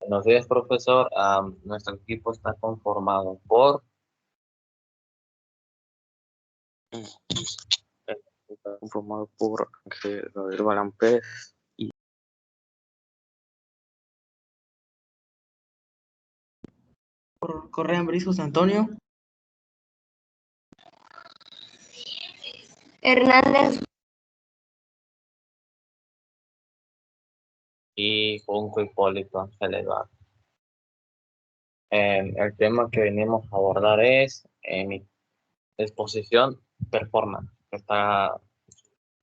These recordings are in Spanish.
Buenos días, profesor. Nuestro equipo está conformado por Ángel Gabriel Barán Pérez y por Correa Ambriscos Antonio, Hernández y Junco Hipólito Ángel Eduardo. El tema que venimos a abordar es mi exposición performance. El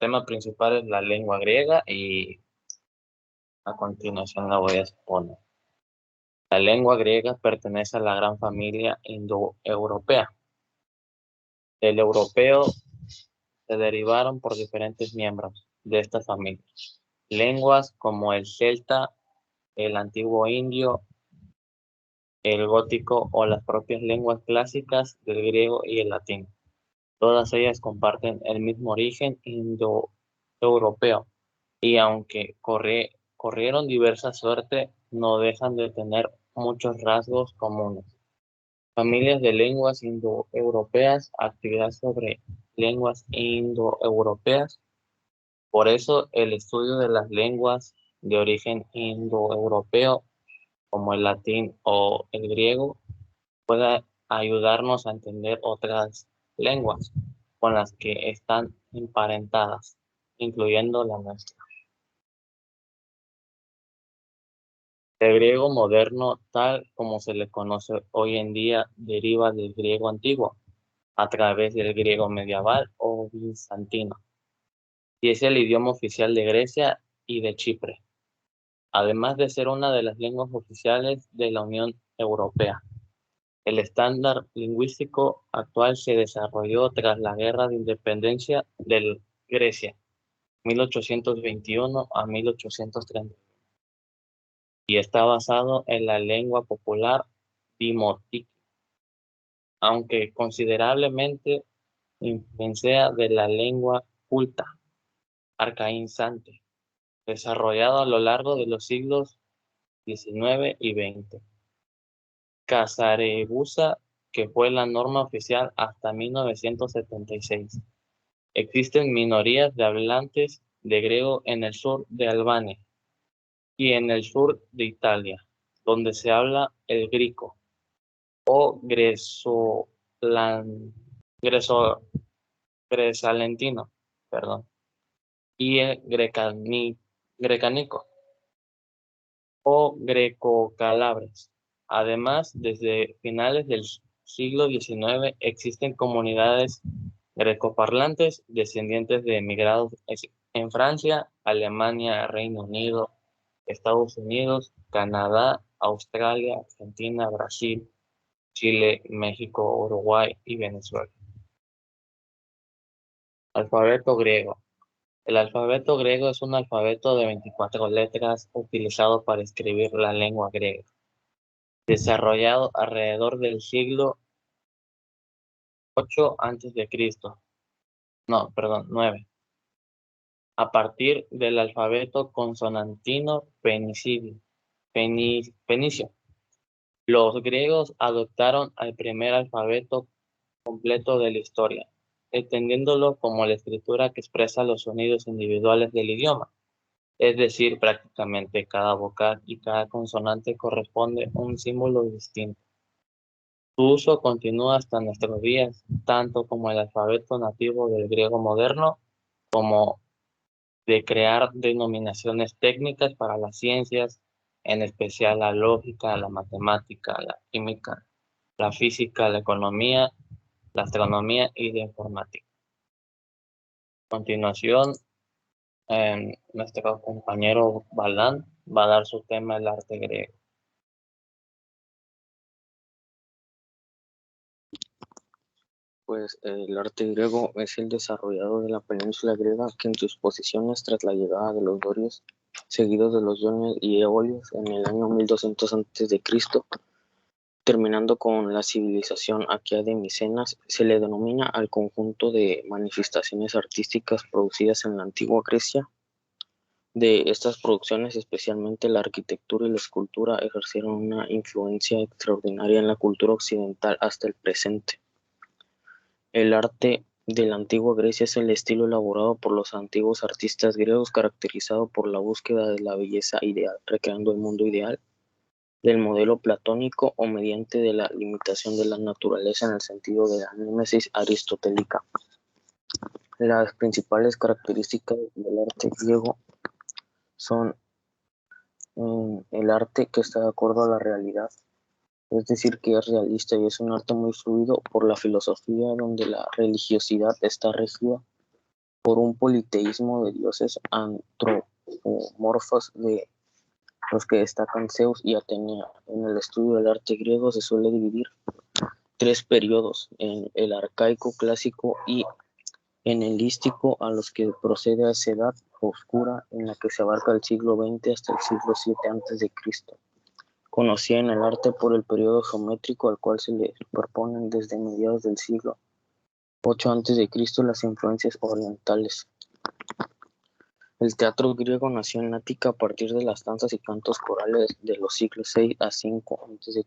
tema principal es la lengua griega y a continuación la voy a exponer. La lengua griega pertenece a la gran familia indoeuropea. Del europeo se derivaron por diferentes miembros de esta familia. Lenguas como el celta, el antiguo indio, el gótico o las propias lenguas clásicas del griego y el latín. Todas ellas comparten el mismo origen indoeuropeo y aunque corrieron diversa suerte, no dejan de tener muchos rasgos comunes. Familias de lenguas indoeuropeas, actividad sobre lenguas indoeuropeas. Por eso el estudio de las lenguas de origen indoeuropeo, como el latín o el griego, puede ayudarnos a entender otras lenguas con las que están emparentadas, incluyendo la nuestra. El griego moderno, tal como se le conoce hoy en día, deriva del griego antiguo, a través del griego medieval o bizantino, y es el idioma oficial de Grecia y de Chipre, además de ser una de las lenguas oficiales de la Unión Europea. El estándar lingüístico actual se desarrolló tras la Guerra de Independencia de Grecia, 1821 a 1830, y está basado en la lengua popular dimotiki, aunque considerablemente influenciada de la lengua culta arcaizante, desarrollado a lo largo de los siglos XIX y XX. Casarebusa, que fue la norma oficial hasta 1976. Existen minorías de hablantes de griego en el sur de Albania y en el sur de Italia, donde se habla el griego o gresalentino, perdón, y el grecánico o greco-calabres. Además, desde finales del siglo XIX existen comunidades grecoparlantes descendientes de emigrados en Francia, Alemania, Reino Unido, Estados Unidos, Canadá, Australia, Argentina, Brasil, Chile, México, Uruguay y Venezuela. Alfabeto griego. El alfabeto griego es un alfabeto de 24 letras utilizado para escribir la lengua griega, desarrollado alrededor del siglo 8 a.C. No, perdón, 9. A partir del alfabeto consonantino fenicio. Los griegos adoptaron el primer alfabeto completo de la historia, entendiéndolo como la escritura que expresa los sonidos individuales del idioma. Es decir, prácticamente cada vocal y cada consonante corresponde a un símbolo distinto. Su uso continúa hasta nuestros días, tanto como el alfabeto nativo del griego moderno, como de crear denominaciones técnicas para las ciencias, en especial la lógica, la matemática, la química, la física, la economía, la astronomía y la informática. A continuación, nuestro compañero Balán va a dar su tema, el arte griego. pues el arte griego es el desarrollado de la península griega que en sus posiciones tras la llegada de los dorios, seguidos de los jonios y eolios en el año 1200 a.C., terminando con la civilización aquea de Micenas, se le denomina al conjunto de manifestaciones artísticas producidas en la antigua Grecia De estas producciones, especialmente la arquitectura y la escultura, ejercieron una influencia extraordinaria en la cultura occidental hasta el presente. El arte de la antigua Grecia es el estilo elaborado por los antiguos artistas griegos, caracterizado por la búsqueda de la belleza ideal, recreando el mundo ideal del modelo platónico o mediante de la limitación de la naturaleza en el sentido de la némesis aristotélica. Las principales características del arte griego son el arte que está de acuerdo a la realidad, es decir, que es realista, y es un arte muy fluido por la filosofía, donde la religiosidad está regida por un politeísmo de dioses antropomorfos, de los que destacan Zeus y Atenea. En el estudio del arte griego se suele dividir tres periodos: en el arcaico, clásico y en el helenístico, a los que procede a esa edad oscura en la que se abarca el siglo XX hasta el siglo VII a.C., conocida en el arte por el periodo geométrico, al cual se le superponen desde mediados del siglo VIII a.C. las influencias orientales. El teatro griego nació en Ática a partir de las danzas y cantos corales de los siglos VI a V a.C.,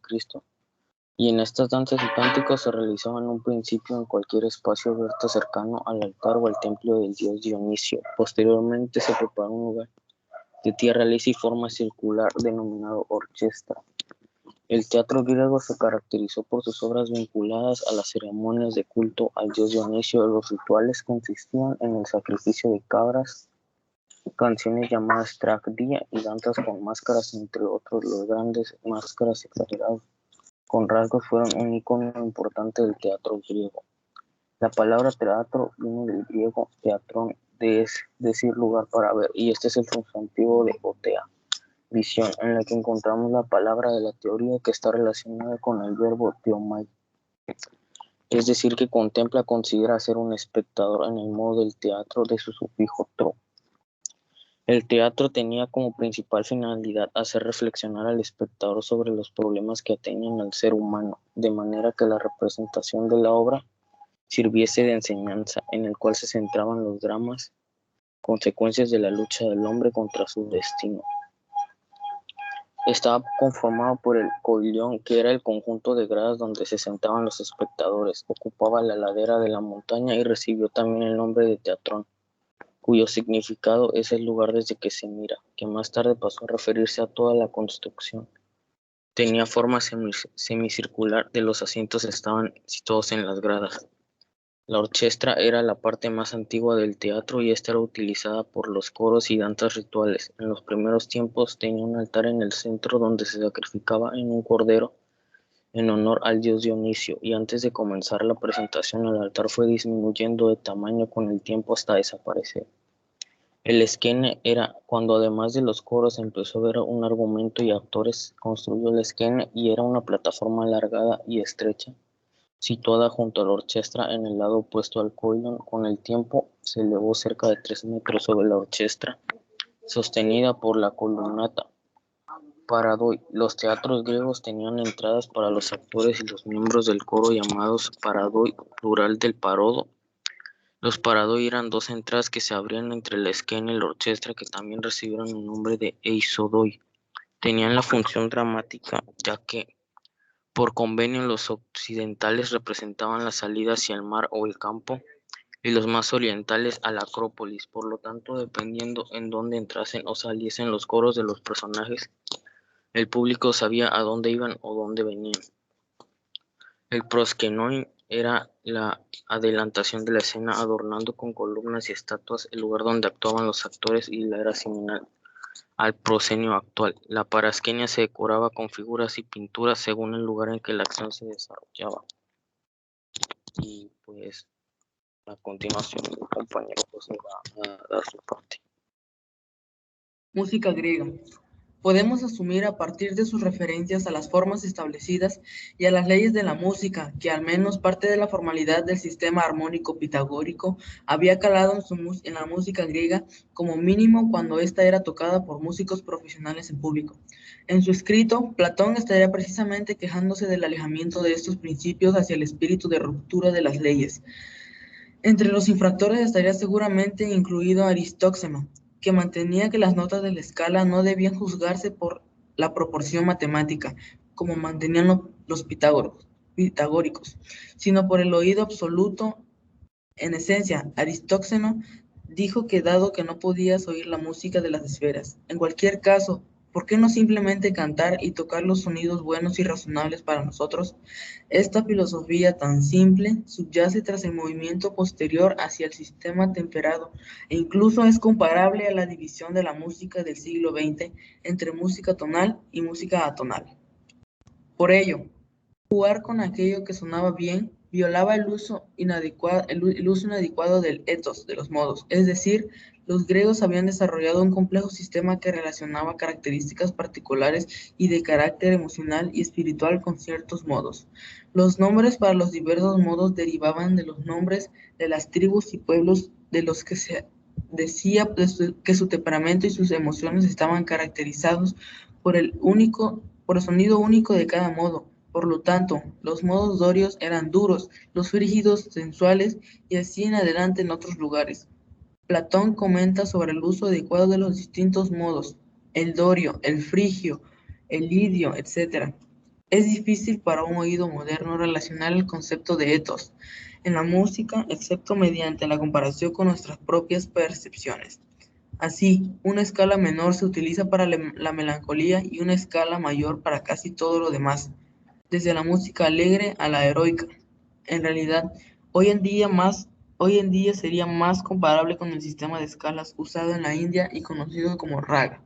y en estas danzas y cánticos se realizaban en un principio en cualquier espacio abierto cercano al altar o al templo del dios Dionisio. Posteriormente se preparó un lugar de tierra lisa y forma circular denominado orchestra. El teatro griego se caracterizó por sus obras vinculadas a las ceremonias de culto al dios Dionisio. Los rituales consistían en el sacrificio de cabras, canciones llamadas tragdia y danzas con máscaras, entre otros. Los grandes máscaras exageradas con rasgos fueron un icono importante del teatro griego. La palabra teatro viene del griego teatron, es decir, lugar para ver, y este es el sustantivo de otea, visión, en la que encontramos la palabra de la teoría, que está relacionada con el verbo theomai, es decir, que contempla, considera ser un espectador en el modo del teatro, de su sufijo tro. El teatro tenía como principal finalidad hacer reflexionar al espectador sobre los problemas que atañen al ser humano, de manera que la representación de la obra sirviese de enseñanza, en el cual se centraban los dramas, consecuencias de la lucha del hombre contra su destino. Estaba conformado por el koilion, que era el conjunto de gradas donde se sentaban los espectadores. Ocupaba la ladera de la montaña y recibió también el nombre de teatrón, cuyo significado es el lugar desde que se mira, que más tarde pasó a referirse a toda la construcción. Tenía forma semicircular, de los asientos estaban situados en las gradas. La orchestra era la parte más antigua del teatro y esta era utilizada por los coros y danzas rituales. En los primeros tiempos tenía un altar en el centro donde se sacrificaba en un cordero en honor al dios Dionisio, y antes de comenzar la presentación el altar fue disminuyendo de tamaño con el tiempo hasta desaparecer. El esquene era cuando, además de los coros, empezó a ver un argumento y actores. Construyó el esquene, y era una plataforma alargada y estrecha situada junto a la orchestra en el lado opuesto al koilion. Con el tiempo se elevó cerca de 3 metros sobre la orchestra, sostenida por la columnata paradoi. Los teatros griegos tenían entradas para los actores y los miembros del coro, llamados paradoi, plural del parodo. Los paradoi eran dos entradas que se abrían entre la esquena y la orchestra, que también recibieron el nombre de eisodoi. Tenían la función dramática, ya que por convenio los occidentales representaban la salida hacia el mar o el campo, y los más orientales a la Acrópolis. Por lo tanto, dependiendo en dónde entrasen o saliesen los coros de los personajes, el público sabía a dónde iban o dónde venían. El proskenoin era la adelantación de la escena, adornando con columnas y estatuas el lugar donde actuaban los actores, y la era similar al proscenio actual. La paraskenia se decoraba con figuras y pinturas según el lugar en que la acción se desarrollaba. Y pues a continuación mi compañero José va a dar su parte. Música griega. Podemos asumir a partir de sus referencias a las formas establecidas y a las leyes de la música que al menos parte de la formalidad del sistema armónico pitagórico había calado en la música griega, como mínimo cuando ésta era tocada por músicos profesionales en público. En su escrito, Platón estaría precisamente quejándose del alejamiento de estos principios hacia el espíritu de ruptura de las leyes. Entre los infractores estaría seguramente incluido Aristóxeno, que mantenía que las notas de la escala no debían juzgarse por la proporción matemática, como mantenían los pitagóricos, sino por el oído absoluto. En esencia, Aristóxeno dijo que dado que no podías oír la música de las esferas, en cualquier caso, ¿por qué no simplemente cantar y tocar los sonidos buenos y razonables para nosotros? Esta filosofía tan simple subyace tras el movimiento posterior hacia el sistema temperado e incluso es comparable a la división de la música del siglo XX entre música tonal y música atonal. Por ello, jugar con aquello que sonaba bien violaba el uso inadecuado del ethos, de los modos. Es decir, los griegos habían desarrollado un complejo sistema que relacionaba características particulares y de carácter emocional y espiritual con ciertos modos. Los nombres para los diversos modos derivaban de los nombres de las tribus y pueblos de los que se decía que su temperamento y sus emociones estaban caracterizados por el sonido único de cada modo. Por lo tanto, los modos dorios eran duros, los frígidos sensuales y así en adelante en otros lugares. Platón comenta sobre el uso adecuado de los distintos modos, el dorio, el frigio, el lidio, etc. Es difícil para un oído moderno relacionar el concepto de ethos en la música, excepto mediante la comparación con nuestras propias percepciones. Así, una escala menor se utiliza para la melancolía y una escala mayor para casi todo lo demás, desde la música alegre a la heroica. En realidad, hoy en día sería más comparable con el sistema de escalas usado en la India y conocido como raga,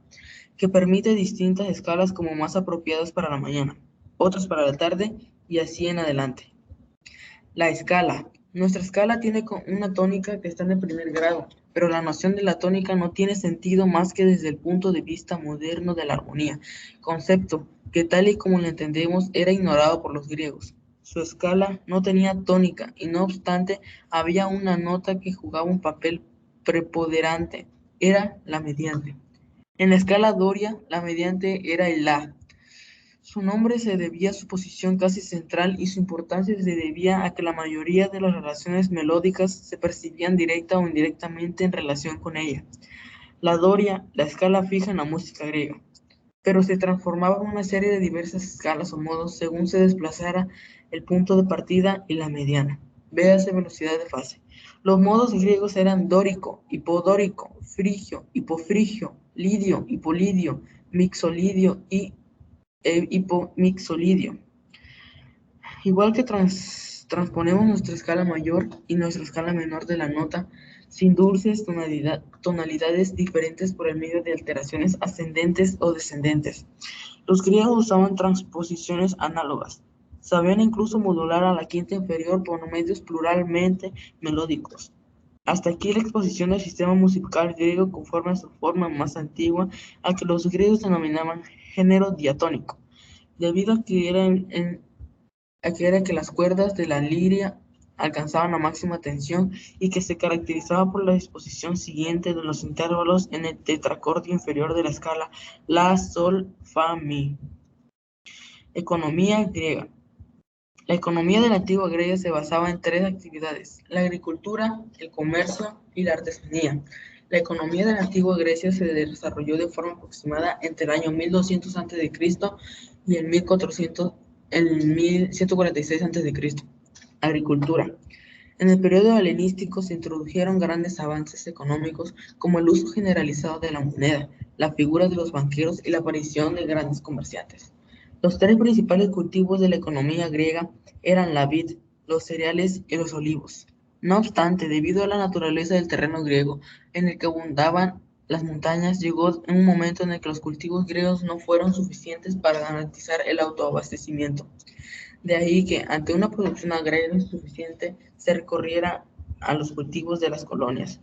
que permite distintas escalas como más apropiadas para la mañana, otras para la tarde y así en adelante. La escala. Nuestra escala tiene una tónica que está en el primer grado, pero la noción de la tónica no tiene sentido más que desde el punto de vista moderno de la armonía, concepto que tal y como lo entendemos era ignorado por los griegos. Su escala no tenía tónica y no obstante había una nota que jugaba un papel preponderante, era la mediante. En la escala doria, la mediante era el la. Su nombre se debía a su posición casi central y su importancia se debía a que la mayoría de las relaciones melódicas se percibían directa o indirectamente en relación con ella. La doria, la escala fija en la música griega, pero se transformaba en una serie de diversas escalas o modos según se desplazara el punto de partida y la mediana. Véase velocidad de fase. Los modos griegos eran dórico, hipodórico, frigio, hipofrigio, lidio, hipolidio, mixolidio y hipomixolidio. Igual que transponemos nuestra escala mayor y nuestra escala menor de la nota, sin dulces tonalidades diferentes por el medio de alteraciones ascendentes o descendentes. Los griegos usaban transposiciones análogas. Sabían incluso modular a la quinta inferior por medios pluralmente melódicos. Hasta aquí la exposición del sistema musical griego conforme a su forma más antigua, a que los griegos denominaban género diatónico, debido a que era que las cuerdas de la liria alcanzaban la máxima tensión y que se caracterizaba por la disposición siguiente de los intervalos en el tetracordio inferior de la escala la, sol, fa, mi. Economía griega. La economía de la antigua Grecia se basaba en tres actividades: la agricultura, el comercio y la artesanía. La economía de la antigua Grecia se desarrolló de forma aproximada entre el año 1200 a.C. y el 1146 a.C. Agricultura. En el periodo helenístico se introdujeron grandes avances económicos como el uso generalizado de la moneda, la figura de los banqueros y la aparición de grandes comerciantes. Los tres principales cultivos de la economía griega eran la vid, los cereales y los olivos. No obstante, debido a la naturaleza del terreno griego, en el que abundaban las montañas, llegó un momento en el que los cultivos griegos no fueron suficientes para garantizar el autoabastecimiento. De ahí que, ante una producción agraria insuficiente, se recurriera a los cultivos de las colonias.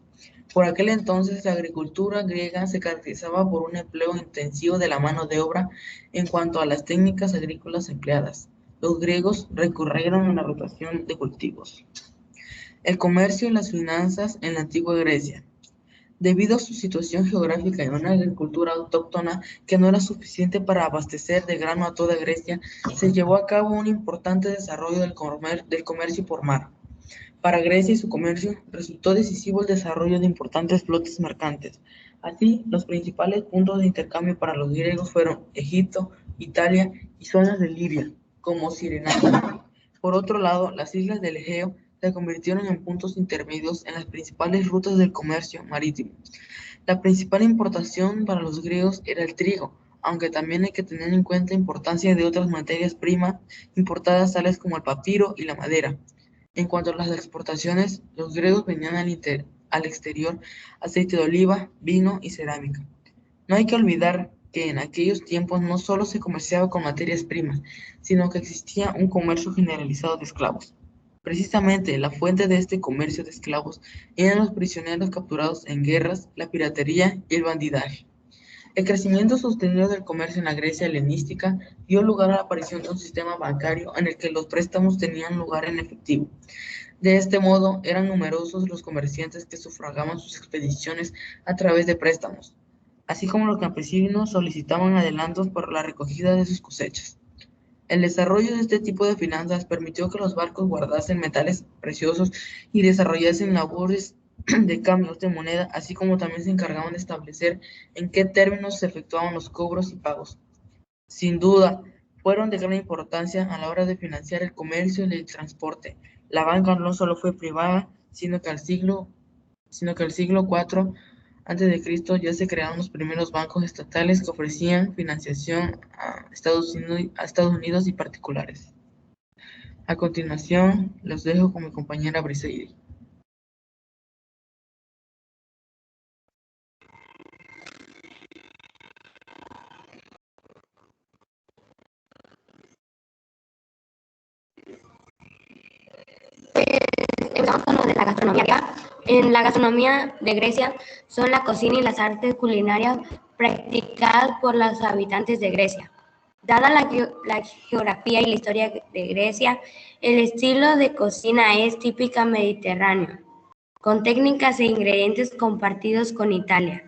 Por aquel entonces, la agricultura griega se caracterizaba por un empleo intensivo de la mano de obra en cuanto a las técnicas agrícolas empleadas. Los griegos recurrieron a la rotación de cultivos. El comercio y las finanzas en la antigua Grecia. Debido a su situación geográfica y una agricultura autóctona que no era suficiente para abastecer de grano a toda Grecia, se llevó a cabo un importante desarrollo del comercio por mar. Para Grecia y su comercio resultó decisivo el desarrollo de importantes flotas mercantes. Así, los principales puntos de intercambio para los griegos fueron Egipto, Italia y zonas de Libia, como Cirenaica. Por otro lado, las islas del Egeo se convirtieron en puntos intermedios en las principales rutas del comercio marítimo. La principal importación para los griegos era el trigo, aunque también hay que tener en cuenta la importancia de otras materias primas importadas tales como el papiro y la madera. En cuanto a las exportaciones, los griegos vendían al exterior aceite de oliva, vino y cerámica. No hay que olvidar que en aquellos tiempos no solo se comerciaba con materias primas, sino que existía un comercio generalizado de esclavos. Precisamente la fuente de este comercio de esclavos eran los prisioneros capturados en guerras, la piratería y el bandidaje. El crecimiento sostenido del comercio en la Grecia helenística dio lugar a la aparición de un sistema bancario en el que los préstamos tenían lugar en efectivo. De este modo, eran numerosos los comerciantes que sufragaban sus expediciones a través de préstamos, así como los campesinos solicitaban adelantos por la recogida de sus cosechas. El desarrollo de este tipo de finanzas permitió que los barcos guardasen metales preciosos y desarrollasen labores de cambios de moneda, así como también se encargaban de establecer en qué términos se efectuaban los cobros y pagos. Sin duda, fueron de gran importancia a la hora de financiar el comercio y el transporte. La banca no solo fue privada, sino que al siglo IV a.C. ya se crearon los primeros bancos estatales que ofrecían financiación a Estados Unidos y particulares. A continuación, los dejo con mi compañera Briseide. Empezamos con lo de la gastronomía griega. En la gastronomía de Grecia son la cocina y las artes culinarias practicadas por los habitantes de Grecia. Dada la geografía y la historia de Grecia, el estilo de cocina es típica mediterráneo, con técnicas e ingredientes compartidos con Italia,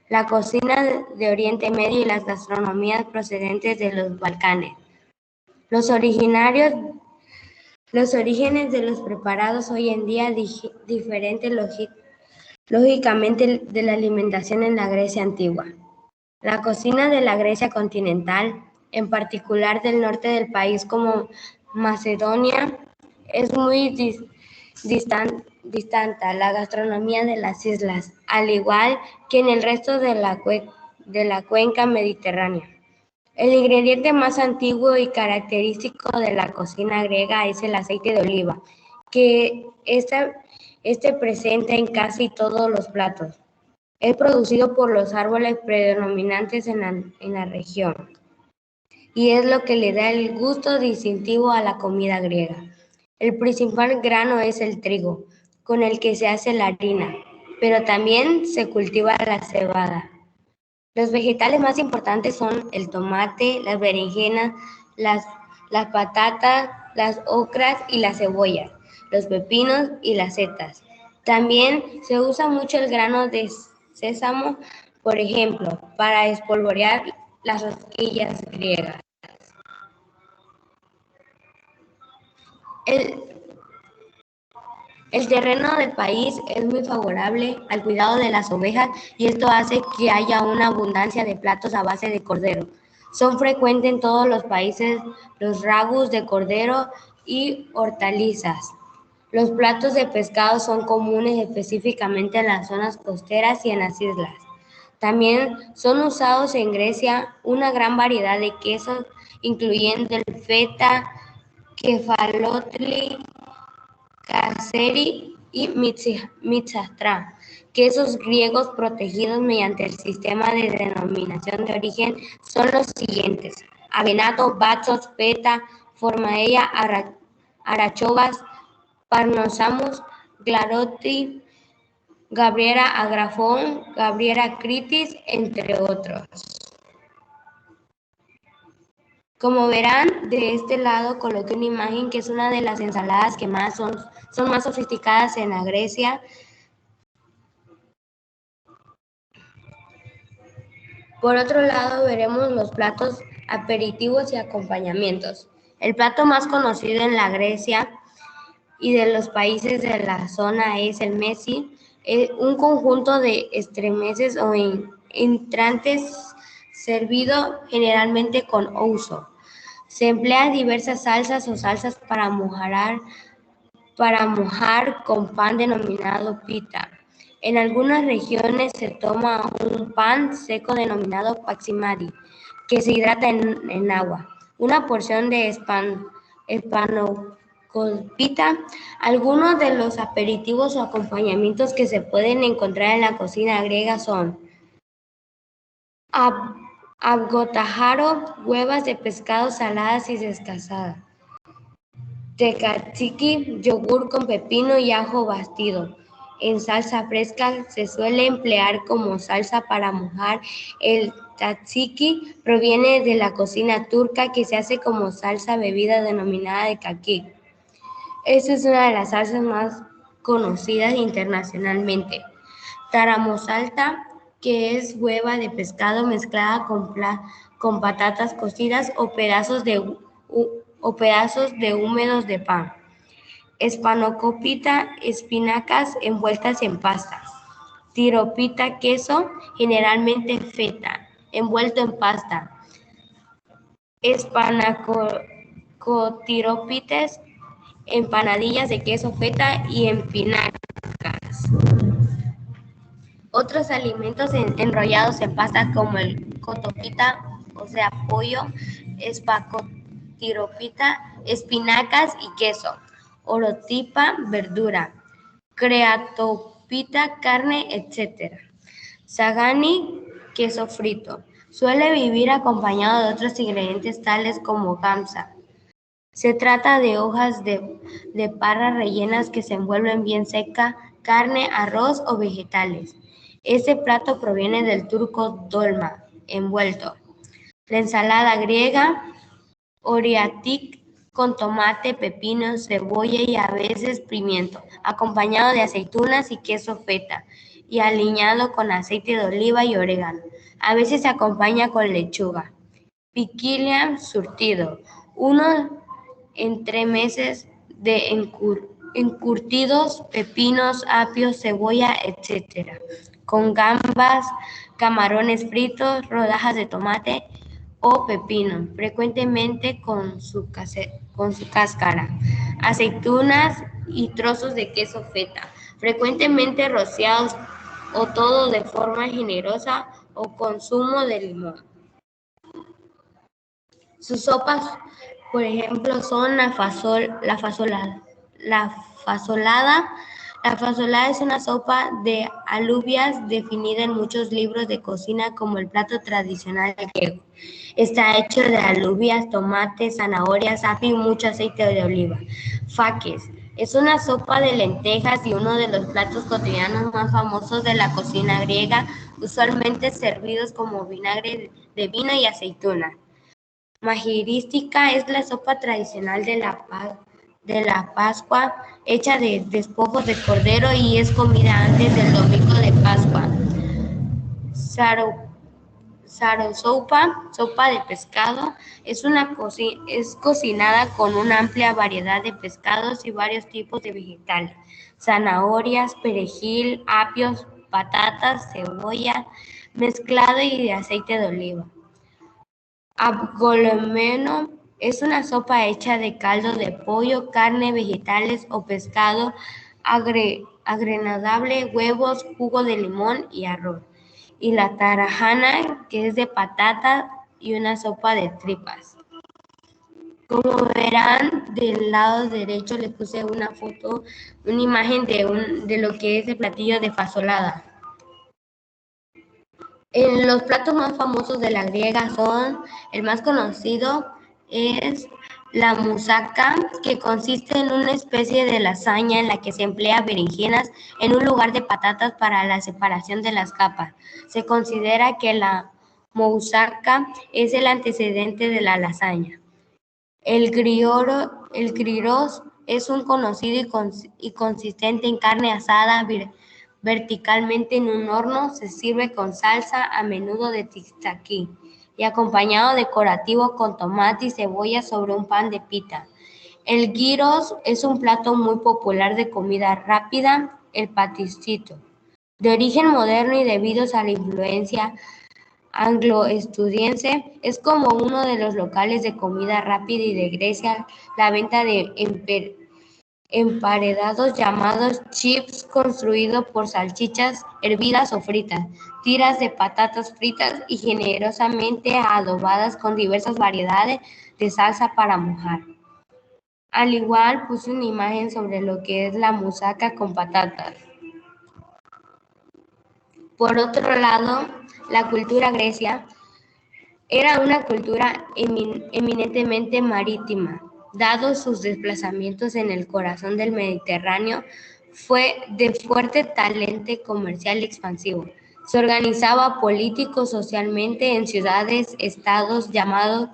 la cocina de Oriente Medio y las gastronomías procedentes de los Balcanes. Los orígenes de los preparados hoy en día diferentes lógicamente de la alimentación en la Grecia antigua. La cocina de la Grecia continental, en particular del norte del país como Macedonia, es muy distante a la gastronomía de las islas, al igual que en el resto de la cuenca mediterránea. El ingrediente más antiguo y característico de la cocina griega es el aceite de oliva, que este presente en casi todos los platos. Es producido por los árboles predominantes en la región y es lo que le da el gusto distintivo a la comida griega. El principal grano es el trigo, con el que se hace la harina, pero también se cultiva la cebada. Los vegetales más importantes son el tomate, las berenjenas, las patatas, las ocras y las cebollas, los pepinos y las setas. También se usa mucho el grano de sésamo, por ejemplo, para espolvorear las rosquillas griegas. El terreno del país es muy favorable al cuidado de las ovejas y esto hace que haya una abundancia de platos a base de cordero. Son frecuentes en todos los países los ragus de cordero y hortalizas. Los platos de pescado son comunes específicamente en las zonas costeras y en las islas. También son usados en Grecia una gran variedad de quesos, incluyendo el feta, kefalotli, caseri y mixastra, quesos griegos protegidos mediante el sistema de denominación de origen son los siguientes: Avenato, Batsos, Feta, Formaella, Arachovas, Parnosamus, Glarotti, Gabriela Agrafón, Gabriela Critis, entre otros. Como verán, de este lado coloqué una imagen que es una de las ensaladas que más son más sofisticadas en la Grecia. Por otro lado, veremos los platos aperitivos y acompañamientos. El plato más conocido en la Grecia y de los países de la zona es el mesi, un conjunto de estremeces o entrantes servido generalmente con ouzo. Se emplean diversas salsas o salsas para mojar con pan denominado pita. En algunas regiones se toma un pan seco denominado paximadi, que se hidrata en agua. Una porción de espanakopita. Algunos de los aperitivos o acompañamientos que se pueden encontrar en la cocina griega son abgotajaro, huevas de pescado saladas y descasadas. Tzatziki, yogur con pepino y ajo batido. En salsa fresca se suele emplear como salsa para mojar. El tzatziki proviene de la cocina turca, que se hace como salsa bebida denominada de kekik. Esta es una de las salsas más conocidas internacionalmente. Taramosalta, que es hueva de pescado mezclada con patatas cocidas o pedazos de húmedos de pan. Espanakopita, espinacas envueltas en pasta. Tiropita, queso, generalmente feta, envuelto en pasta. Espanacotiropites, empanadillas de queso feta y espinacas. Otros alimentos enrollados en pasta como el cotopita, o sea, pollo, espacotiropita, espinacas y queso. Orotipa, verdura. Creatopita, carne, etc. Sagani, queso frito. Suele vivir acompañado de otros ingredientes tales como gamsa. Se trata de hojas de parra rellenas que se envuelven bien seca, carne, arroz o vegetales. Este plato proviene del turco dolma, envuelto. La ensalada griega, oriatik, con tomate, pepino, cebolla y a veces pimiento, acompañado de aceitunas y queso feta, y aliñado con aceite de oliva y orégano. A veces se acompaña con lechuga. Piquillia surtido, unos entremeses de encurtidos, pepinos, apios, cebolla, etc. Con gambas, camarones fritos, rodajas de tomate o pepino, frecuentemente con su cáscara, aceitunas y trozos de queso feta, frecuentemente rociados o todo de forma generosa o con zumo de limón. Sus sopas, por ejemplo, son la fasolada. La fasolada es una sopa de alubias definida en muchos libros de cocina como el plato tradicional griego. Está hecho de alubias, tomates, zanahorias, apio y mucho aceite de oliva. Faques es una sopa de lentejas y uno de los platos cotidianos más famosos de la cocina griega, usualmente servidos como vinagre de vino y aceituna. Magirística es la sopa tradicional de la Pascua, hecha de despojos de cordero y es comida antes del domingo de Pascua. Sarosopa, sopa de pescado, es cocinada con una amplia variedad de pescados y varios tipos de vegetales, zanahorias, perejil, apios, patatas, cebolla, mezclado y de aceite de oliva. Abgolomeno es una sopa hecha de caldo de pollo, carne, vegetales o pescado, agregable, huevos, jugo de limón y arroz. Y la tarhana, que es de patata y una sopa de tripas. Como verán, del lado derecho les puse una imagen de lo que es el platillo de fasolada. Los platos más famosos de la griega son, el más conocido es la moussaka, que consiste en una especie de lasaña en la que se emplea berenjenas en un lugar de patatas para la separación de las capas. Se considera que la moussaka es el antecedente de la lasaña. El gyros es un conocido y consistente en carne asada verticalmente en un horno. Se sirve con salsa, a menudo de tzatziki, y acompañado decorativo con tomate y cebolla sobre un pan de pita. El gyros es un plato muy popular de comida rápida, el patisito. De origen moderno y debido a la influencia anglo-estadounidense, es como uno de los locales de comida rápida y de Grecia, la venta de emparedados llamados chips, construido por salchichas hervidas o fritas, tiras de patatas fritas y generosamente adobadas con diversas variedades de salsa para mojar. Al igual puse una imagen sobre lo que es la musaca con patatas. Por otro lado, la cultura grecia era una cultura eminentemente marítima. Dados sus desplazamientos en el corazón del Mediterráneo, fue de fuerte talante comercial expansivo. Se organizaba político socialmente en ciudades-estados llamados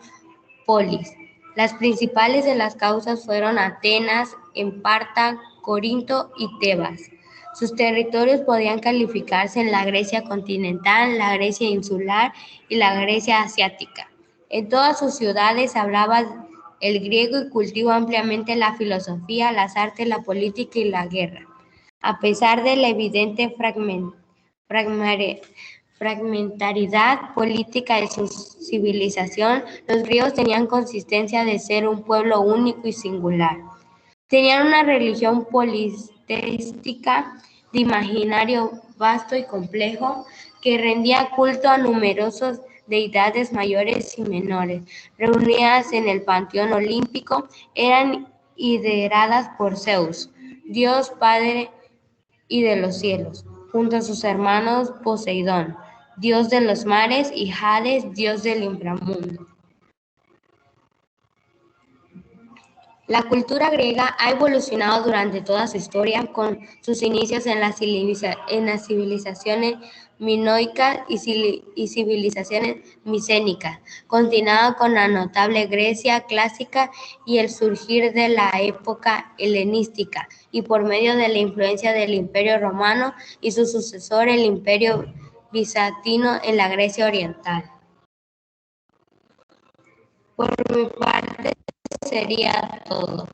polis. Las principales de las causas fueron Atenas, Esparta, Corinto y Tebas. Sus territorios podían calificarse en la Grecia continental, la Grecia insular y la Grecia asiática. En todas sus ciudades hablaba el griego y cultivó ampliamente la filosofía, las artes, la política y la guerra. A pesar de la evidente fragmentaridad política de su civilización, los griegos tenían conciencia de ser un pueblo único y singular. Tenían una religión politeística de imaginario vasto y complejo que rendía culto a numerosas deidades mayores y menores, reunidas en el panteón olímpico. Eran lideradas por Zeus, Dios Padre y de los cielos, junto a sus hermanos Poseidón, dios de los mares, y Hades, dios del inframundo. La cultura griega ha evolucionado durante toda su historia, con sus inicios en las civilizaciones minoicas y civilizaciones micénicas, continuando con la notable Grecia clásica y el surgir de la época helenística, y por medio de la influencia del Imperio Romano y su sucesor, el Imperio Bizantino, en la Grecia oriental. Por mi parte sería todo.